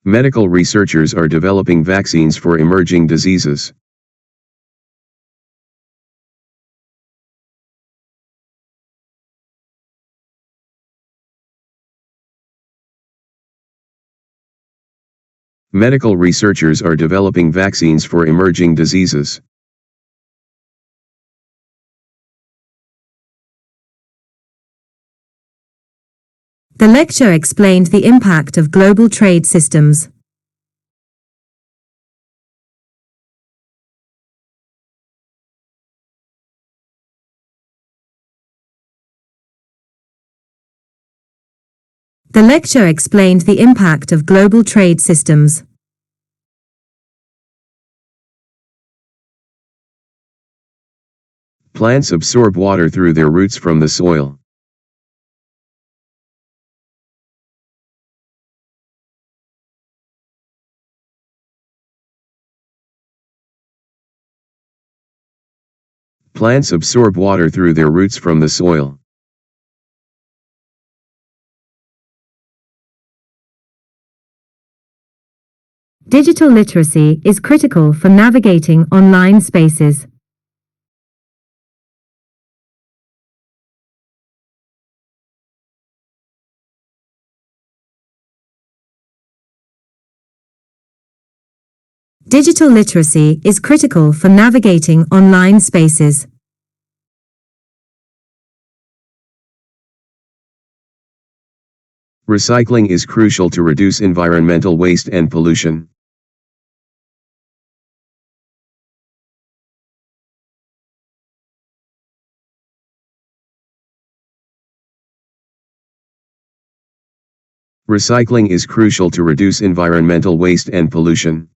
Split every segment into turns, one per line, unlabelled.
Medical researchers are developing vaccines for emerging diseases. Medical researchers are developing vaccines for emerging diseases.
The lecture explained the impact of global trade systems. The lecture explained the impact of global trade systems.
Plants absorb water through their roots from the soil. Plants absorb water through their roots from the soil.
Digital literacy is critical for navigating online spaces. Digital literacy is critical for navigating online spaces.
Recycling is crucial to reduce environmental waste and pollution. Recycling is crucial to reduce environmental waste and pollution.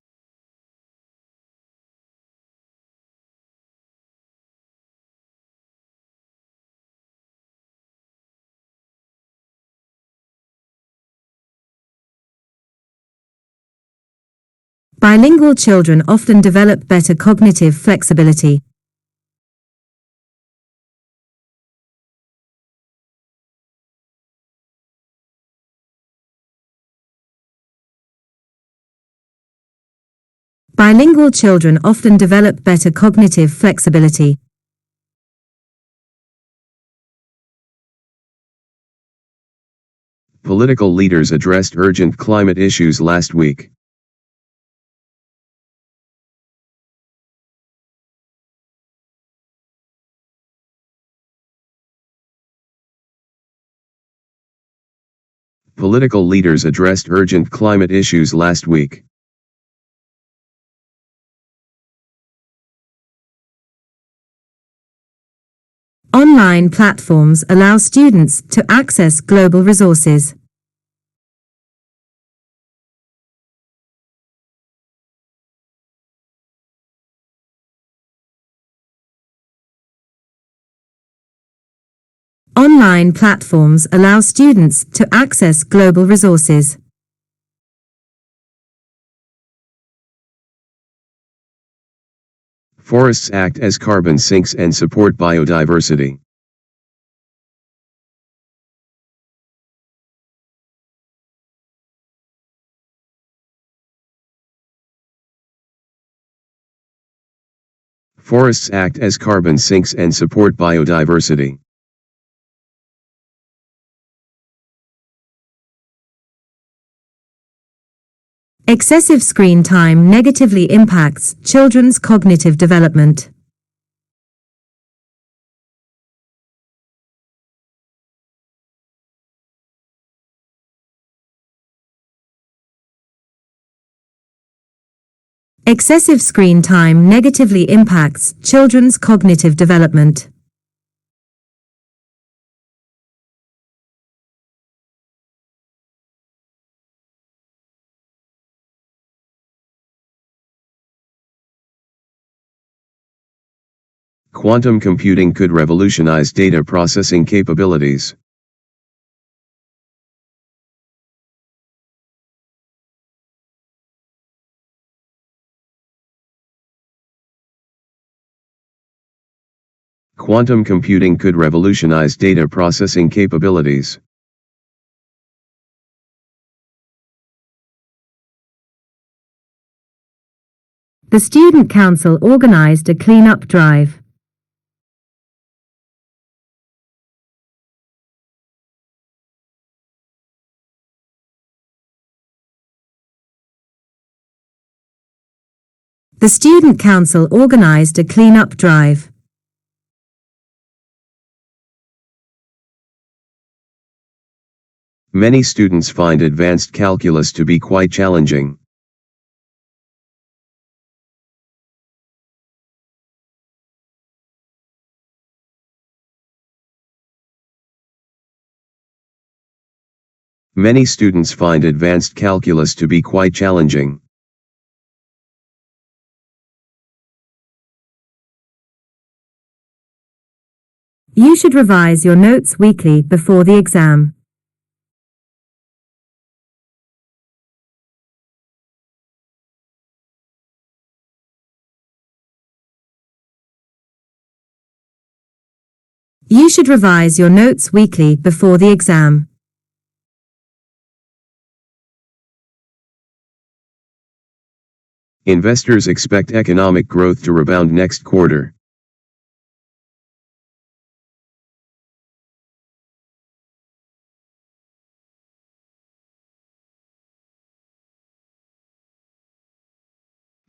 Bilingual children often develop better cognitive flexibility. Bilingual children often develop better cognitive flexibility.
Political leaders addressed urgent climate issues last week. Political leaders addressed urgent climate issues last week.
Online platforms allow students to access global resources. Online platforms allow students to access global resources.
Forests act as carbon sinks and support biodiversity. Forests act as carbon sinks and support biodiversity.
Excessive screen time negatively impacts children's cognitive development. Excessive screen time negatively impacts children's cognitive development.
Quantum computing could revolutionize data processing capabilities. Quantum computing could revolutionize data processing capabilities.
The student council organized a clean-up drive. The student council organized a clean-up drive.
Many students find advanced calculus to be quite challenging. Many students find advanced calculus to be quite challenging.
You should revise your notes weekly before the exam. You should revise your notes weekly before the exam.
Investors expect economic growth to rebound next quarter.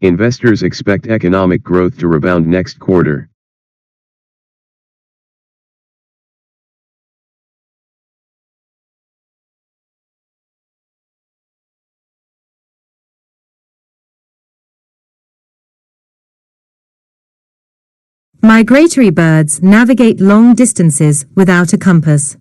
Investors expect economic growth to rebound next quarter.
Migratory birds navigate long distances without a compass.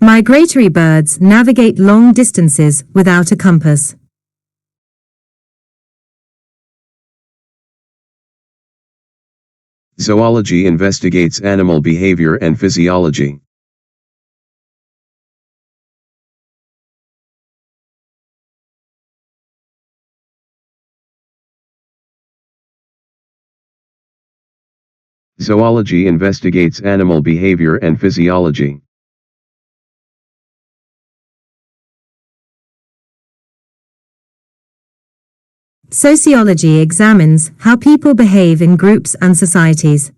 Migratory birds navigate long distances without a compass.
Zoology investigates animal behavior and physiology. Zoology investigates animal behavior and physiology.
Sociology examines how people behave in groups and societies.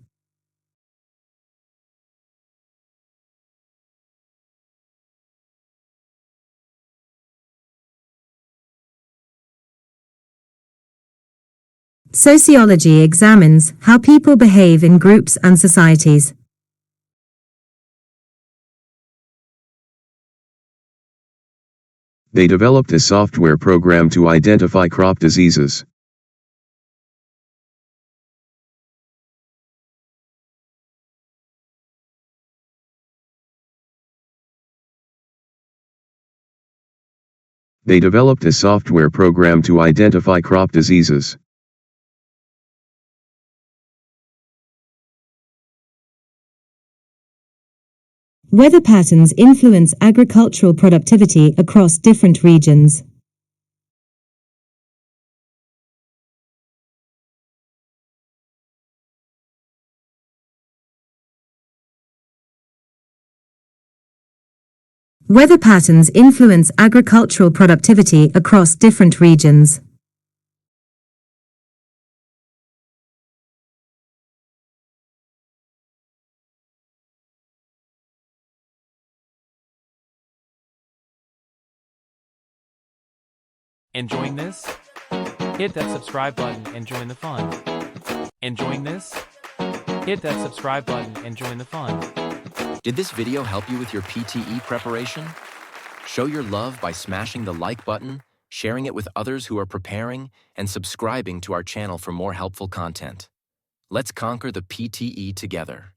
Sociology examines how people behave in groups and societies.
They developed a software program to identify crop diseases. They developed a software program to identify crop diseases.
Weather patterns influence agricultural productivity across different regions. Weather patterns influence agricultural productivity across different regions.
Enjoying this? Hit that subscribe button and join the fun. Enjoying this? Hit that subscribe button and join the fun.
Did this video help you with your PTE preparation? Show your love by smashing the like button, sharing it with others who are preparing, and subscribing to our channel for more helpful content. Let's conquer the PTE together.